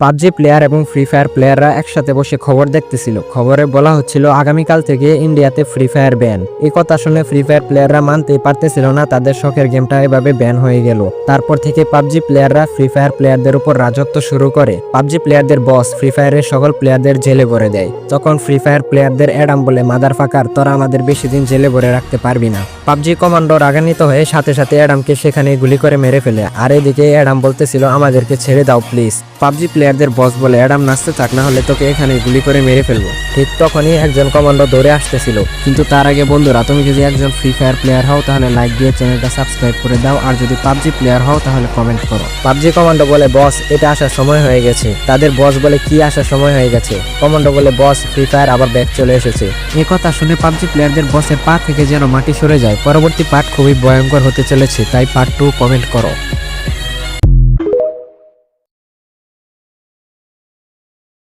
PUBG player এবং free fire প্লেয়াররা একসাথে বসে খবর দেখতেছিল। খবরে বলা হচ্ছিল আগামীকাল থেকে ইন্ডিয়াতে ফ্রি ফায়ার ব্যান। এই কথা শুনে ফ্রি ফায়ার প্লেয়াররা মানতেই পারতেছিল না তাদের শখের গেমটা এভাবে ব্যান হয়ে গেল। তারপর থেকে পাবজি প্লেয়াররা ফ্রি ফায়ার প্লেয়ারদের উপর রাজত্ব শুরু করে। পাবজি প্লেয়ারদের বস ফ্রি ফায়ারের সকল প্লেয়ারদের জেলে ভরে দেয়। তখন ফ্রি ফায়ার প্লেয়ারদের অ্যাডাম বলে, মাদার ফাকার, তোরা আমাদের বেশি দিন জেলে ভরে রাখতে পারবি না। পাবজি কমান্ডো রাগান্বিত হয়ে সাথে সাথে অ্যাডামকে সেখানে গুলি করে মেরে ফেলে। আর এদিকে অ্যাডাম বলতেছিল আমাদেরকে ছেড়ে দাও প্লিজ। পাবজি প্লেয়ারদের বস বলে, অ্যাডাম নাচতে থাক, না হলে তোকে এখানে গুলি করে মেরে ফেলবো। ঠিক তখনই একজন কমান্ডো দৌড়ে আসতেছিল। কিন্তু তার আগে বন্ধুরা, তুমি যদি একজন ফ্রি ফায়ার প্লেয়ার হও তাহলে লাইক দিয়ে চ্যানেলটা সাবস্ক্রাইব করে দাও, আর যদি পাবজি প্লেয়ার হও তাহলে কমেন্ট করো। পাবজি কমান্ডো বলে, বস এটা আসার সময় হয়ে গেছে। তাদের বস বলে, কি আসার সময় হয়ে গেছে? কমান্ডো বলে, বস ফ্রি ফায়ার আবার ব্যাক চলে এসেছে। এই কথা শুনে পাবজি প্লেয়ারদের বসের পা থেকে যেন মাটি সরে যায়। পরবর্তী পার্ট খুবই ভয়ঙ্কর হতে চলেছে, তাই পার্ট 2 কমেন্ট করো।